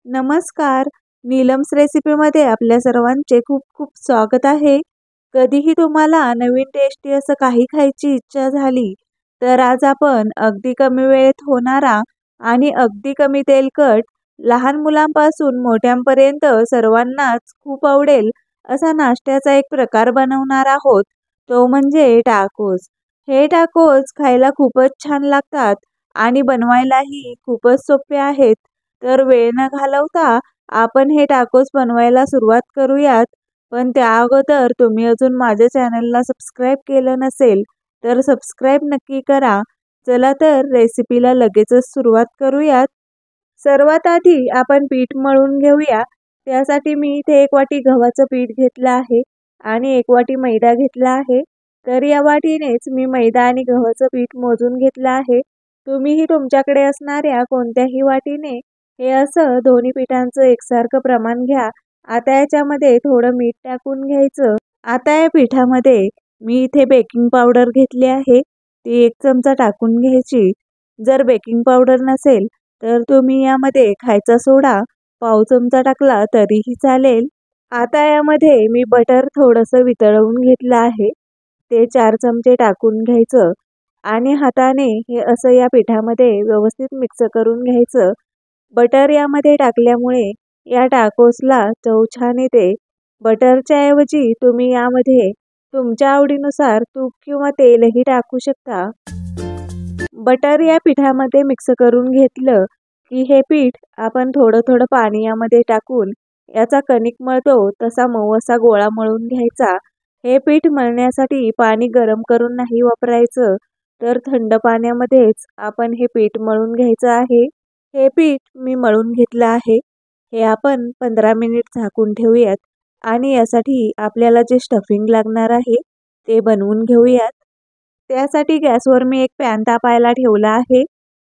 नमस्कार. नीलम्स रेसिपीमध्ये आपल्या सर्वांचे खूप खूप स्वागत आहे. कधीही तुम्हाला नवीन टेस्टी असं काही खायची इच्छा झाली, तर आज आपण अगदी कमी वेळेत होणारा आणि अगदी कमी तेलकट, लहान मुलांपासून मोठ्यांपर्यंत सर्वांनाच खूप आवडेल असा नाश्त्याचा एक प्रकार बनवणार आहोत. तो म्हणजे टाकोस. हे टाकोस खायला खूपच छान लागतात आणि बनवायलाही खूपच सोपे आहेत. तर वेळ न घालवता आपण हे टाकोस बनवायला सुरुवात करूयात. पण त्या अगोदर तुम्ही अजून माझ्या चॅनलला सबस्क्राईब केलं नसेल तर सबस्क्राईब नक्की करा. चला तर रेसिपीला लगेचच सुरुवात करूयात. सर्वात आधी आपण पीठ मळून घेऊया. त्यासाठी मी इथे 1 वाटी गव्हाचं पीठ घेतलं आहे आणि 1 वाटी मैदा घेतला आहे. तर या वाटीनेच मी मैदा आणि गव्हाचं पीठ मोजून घेतलं आहे. तुम्हीही तुमच्याकडे असणाऱ्या कोणत्याही वाटीने हे असं दोन्ही पिठांचं एकसारखं प्रमाण घ्या. आता याच्यामध्ये थोडं मीठ टाकून घ्यायचं. आता या पिठामध्ये मी इथे बेकिंग पावडर घेतली आहे. ती 1 चमचा टाकून घ्यायची. जर बेकिंग पावडर नसेल तर तुम्ही यामध्ये खायचा सोडा पाव चमचा टाकला तरीही चालेल. आता यामध्ये मी बटर थोडंसं वितळवून घेतलं आहे. ते 4 चमचे टाकून घ्यायचं आणि हाताने हे असं या पिठामध्ये व्यवस्थित मिक्स करून घ्यायचं. बटर यामध्ये टाकल्यामुळे या टाकोसला चव छान येते. बटरच्या ऐवजी तुम्ही यामध्ये तुमच्या आवडीनुसार तूप किंवा तेलही टाकू शकता. बटर या पिठामध्ये मिक्स करून घेतलं की हे पीठ आपण थोडं थोडं पाणी यामध्ये टाकून याचा कणिक मळतो तसा मऊ असा गोळा मळून घ्यायचा. हे पीठ मळण्यासाठी पाणी गरम करून नाही वापरायचं, तर थंड पाण्यामध्येच आपण हे पीठ मळून घ्यायचं आहे. हे पीठ मी मळून घेतलं आहे. हे आपण 15 मिनिट झाकून ठेवूयात आणि यासाठी आपल्याला जे स्टफिंग लागणार आहे ते बनवून घेऊयात. त्यासाठी गॅसवर मी एक पॅन तापायला ठेवला आहे.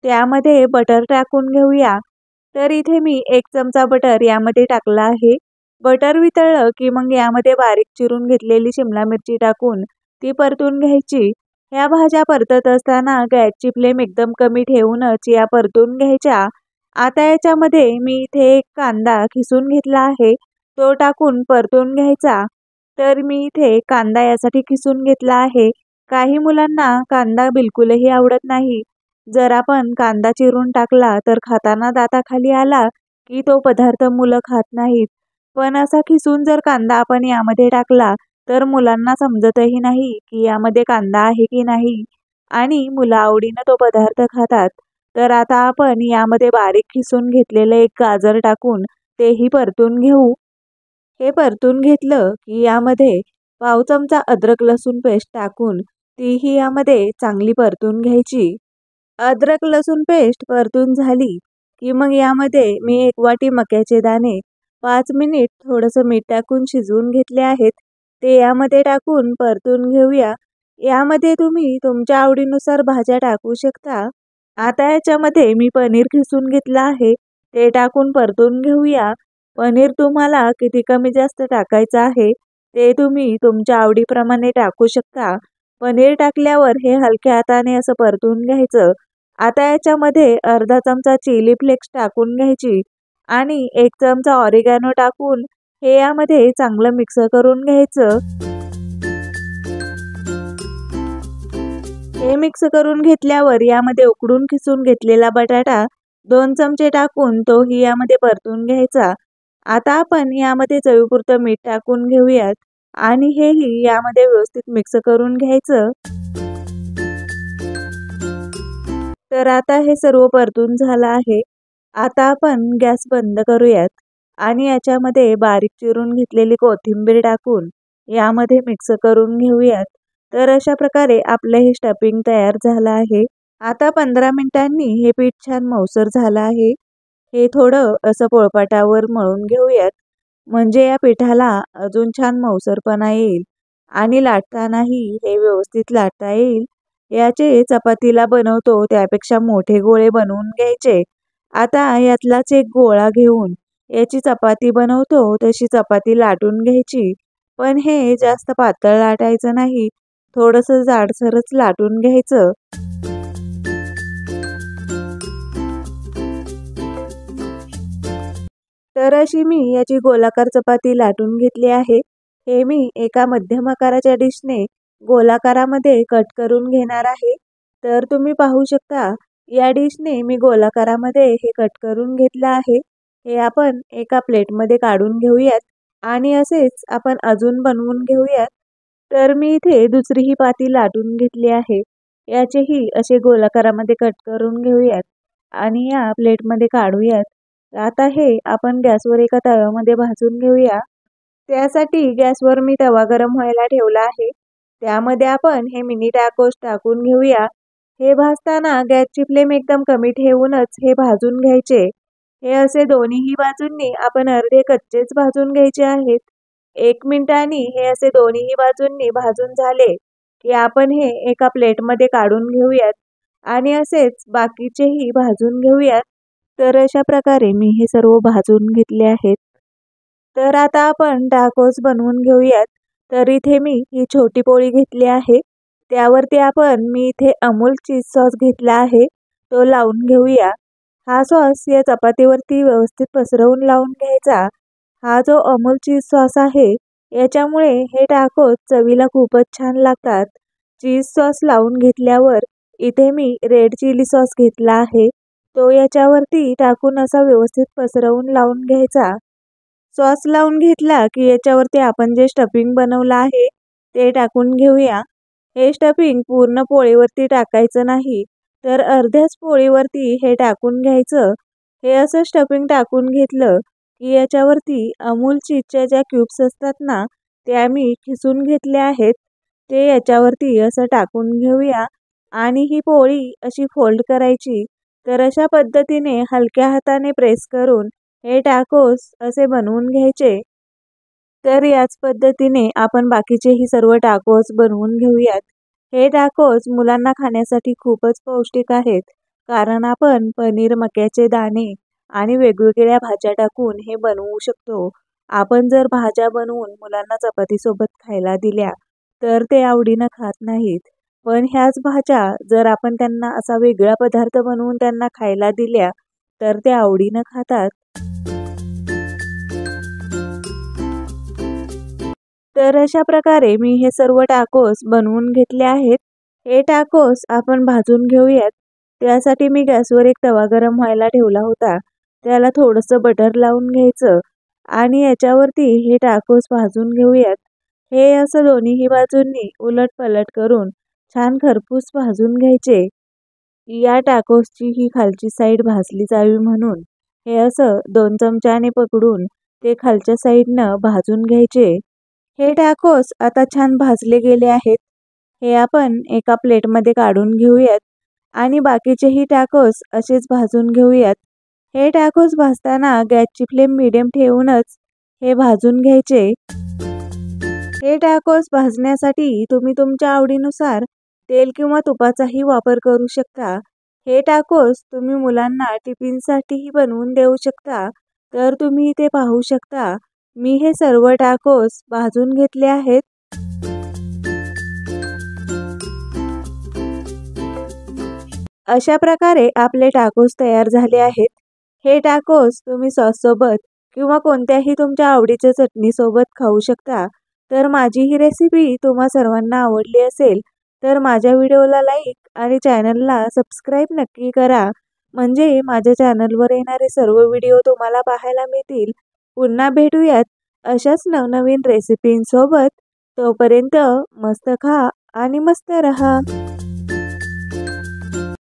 त्यामध्ये बटर टाकून घेऊया. तर इथे मी 1 चमचा बटर यामध्ये टाकला आहे. बटर वितळलं की मग यामध्ये बारीक चिरून घेतलेली शिमला मिरची टाकून ती परतून घ्यायची. ह्या भाज्या परतत असताना गॅसची फ्लेम एकदम कमी ठेवूनच या परतून घ्यायच्या. आता याच्यामध्ये मी इथे 1 कांदा खिसून घेतला आहे. तो टाकून परतून घ्यायचा. तर मी इथे कांदा यासाठी खिसून घेतला आहे. काही मुलांना कांदा बिलकुलही आवडत नाही. जर आपण कांदा चिरून टाकला तर खाताना दाताखाली आला की तो पदार्थ मुलं खात नाहीत. पण असा खिसून जर कांदा आपण यामध्ये टाकला तर मुलांना समजतही नाही की यामध्ये कांदा आहे की नाही आणि मुलं आवडीनं तो पदार्थ खातात. तर आता आपण यामध्ये बारीक खिसून घेतलेलं 1 गाजर टाकून तेही परतून घेऊ. हे परतून घेतलं की यामध्ये पाव चमचा अद्रक लसूण पेस्ट टाकून तीही यामध्ये चांगली परतून घ्यायची. अद्रक लसूण पेस्ट परतून झाली की मग यामध्ये मी 1 वाटी मक्याचे दाणे 5 मिनिट थोडंसं मीठ टाकून शिजवून घेतले आहेत. ते यामध्ये टाकून परतून घेऊया. यामध्ये तुम्ही तुमच्या आवडीनुसार भाज्या टाकू शकता. आता याच्यामध्ये मी पनीर खिसून घेतलं आहे. ते टाकून परतून घेऊया. पनीर तुम्हाला किती कमी जास्त टाकायचं आहे ते तुम्ही तुमच्या आवडीप्रमाणे टाकू शकता. पनीर टाकल्यावर हे हलक्या हाताने असं परतून घ्यायचं. आता याच्यामध्ये अर्धा चमचा चिली फ्लेक्स टाकून घ्यायची आणि 1 चमचा ऑरिगॅनो टाकून हे यामध्ये चांगलं मिक्स करून घ्यायचं. हे मिक्स करून घेतल्यावर यामध्ये उकडून खिसून घेतलेला बटाटा 2 चमचे टाकून तोही यामध्ये परतून घ्यायचा. आता आपण यामध्ये चवीपुरतं मीठ टाकून घेऊयात आणि हेही यामध्ये व्यवस्थित मिक्स करून घ्यायचं. तर आता हे सर्व परतून झालं आहे. आता आपण गॅस बंद करूयात आणि याच्यामध्ये बारीक चिरून घेतलेली कोथिंबीर टाकून यामध्ये मिक्स करून घेऊयात. तर अशा प्रकारे आपलं हे स्टफिंग तयार झालं आहे. आता 15 मिनिटांनी हे पीठ छान मऊसर झालं आहे. हे थोडं असं पोळपाटावर मळून घेऊयात म्हणजे या पिठाला अजून छान मऊसरपणा येईल आणि लाटतानाही हे व्यवस्थित लाटता येईल. याचे चपातीला बनवतो त्यापेक्षा मोठे गोळे बनवून घ्यायचे. आता यातलाच एक गोळा घेऊन याची चपाती बनवतो तशी चपाती लाटून घ्यायची. पण हे जास्त पातळ लाटायचं नाही, थोडंसं जाडसरच लाटून घ्यायचं. तर अशी मी याची गोलाकार चपाती लाटून घेतली आहे. हे मी एका मध्यम आकाराच्या डिशने गोलाकारामध्ये कट करून घेणार आहे. तर तुम्ही पाहू शकता या डिशने मी गोलाकारामध्ये हे कट करून घेतलं आहे. हे आपण एका प्लेटमध्ये काढून घेऊयात आणि असेच आपण अजून बनवून घेऊयात. तर मी इथे दुसरी ही पाती लाटून घेतली आहे. याचेही असे गोलाकारामध्ये कट करून घेऊयात आणि या प्लेटमध्ये काढूयात. आता हे आपण गॅसवर एका तव्यामध्ये भाजून घेऊया. त्यासाठी गॅसवर मी तवा गरम व्हायला ठेवला आहे. त्यामध्ये आपण हे मिनी टाकोस टाकून घेऊया. हे भाजताना गॅसची फ्लेम एकदम कमी ठेवूनच हे भाजून घ्यायचे. हे असे दोन्हीही बाजूंनी आपण अर्धे कच्चेच भाजून घ्यायचे आहेत. 1 मिनिटांनी हे असे दोन्हीही बाजूंनी भाजून झाले की आपण हे एका प्लेटमध्ये काढून घेऊयात आणि असेच बाकीचेही भाजून घेऊयात. तर अशा प्रकारे मी हे सर्व भाजून घेतले आहेत. तर आता आपण टाकोस बनवून घेऊयात. तर इथे मी ही छोटी पोळी घेतली आहे. त्यावरती मी इथे अमूल चीज सॉस घेतला आहे. तो लावून घेऊया. हा सॉस या चपातीवरती व्यवस्थित पसरवून लावून घ्यायचा. हा जो अमूल चीज सॉस आहे याच्यामुळे हे टाकोस चवीला खूपच छान लागतात. चीज सॉस लावून घेतल्यावर इथे मी रेड चिली सॉस घेतला आहे. तो याच्यावरती टाकून असा व्यवस्थित पसरवून लावून घ्यायचा. सॉस लावून घेतला की याच्यावरती आपण जे स्टफिंग बनवलं आहे ते टाकून घेऊया. हे स्टफिंग पूर्ण पोळीवरती टाकायचं नाही, तर अर्ध्याच पोळीवरती हे टाकून घ्यायचं. हे असं स्टफिंग टाकून घेतलं की याच्यावरती अमूल चीजच्या ज्या क्यूब्स असतात ना, ते आम्ही खिसून घेतले आहेत. ते याच्यावरती असं टाकून घेऊया आणि ही पोळी अशी फोल्ड करायची. तर अशा पद्धतीने हलक्या हाताने प्रेस करून हे टाकोस असे बनवून घ्यायचे. तर याच पद्धतीने आपण बाकीचेही सर्व टाकोस बनवून घेऊयात. हे टाकोस मुलांना खाण्यासाठी खूपच पौष्टिक आहेत, कारण आपण पनीर, मक्याचे दाणे आणि वेगवेगळ्या भाज्या टाकून हे बनवू शकतो. आपण जर भाज्या बनवून मुलांना चपातीसोबत खायला दिल्या तर ते आवडीनं खात नाहीत. पण ह्याच भाज्या जर आपण त्यांना असा वेगळा पदार्थ बनवून त्यांना खायला दिल्या तर ते आवडीनं खातात. तर अशा प्रकारे मी हे सर्व टाकोस बनवून घेतले आहेत. हे टाकोस आपण भाजून घेऊयात. त्यासाठी मी गॅसवर एक तवा गरम व्हायला ठेवला होता. त्याला थोडंसं बटर लावून घ्यायचं आणि याच्यावरती हे टाकोस भाजून घेऊयात. हे असं दोन्हीही बाजूंनी उलट-पलट करून छान खरपूस भाजून घ्यायचे. या टाकोसची ही खालची साईड भाजली जावी म्हणून हे असं 2 चमच्याने पकडून ते खालच्या साईडनं भाजून घ्यायचे. हे टाकोस आता छान भाजले गेले आहेत. हे आपण एका प्लेटमध्ये काढून घेऊयात आणि बाकीचेही टाकोस असेच भाजून घेऊयात. हे टाकोस भाजताना गॅसची फ्लेम मीडियम ठेवूनच हे भाजून घ्यायचे. हे टाकोस भाजण्यासाठी तुम्ही तुमच्या आवडीनुसार तेल किंवा तुपाचाही वापर करू शकता. हे टाकोस तुम्ही मुलांना टिफिनसाठीही बनवून देऊ शकता. तर तुम्ही इथे पाहू शकता मी हे सर्व टाकोस भाजून घेतले आहेत. अशा प्रकारे आपले टाकोस तयार झाले आहेत. हे टाकोस तुम्ही सॉससोबत किंवा कोणत्याही तुमच्या आवडीच्या चटणीसोबत खाऊ शकता. तर माझी ही रेसिपी तुम्हा सर्वांना आवडली असेल तर माझ्या व्हिडिओला लाईक आणि चॅनलला सबस्क्राईब नक्की करा. म्हणजे माझ्या चॅनलवर येणारे सर्व व्हिडिओ तुम्हाला पाहायला मिळतील. पुन्हा भेटूयात अशाच नवनवीन रेसिपींसोबत. तोपर्यंत मस्त खा आणि मस्त रहा.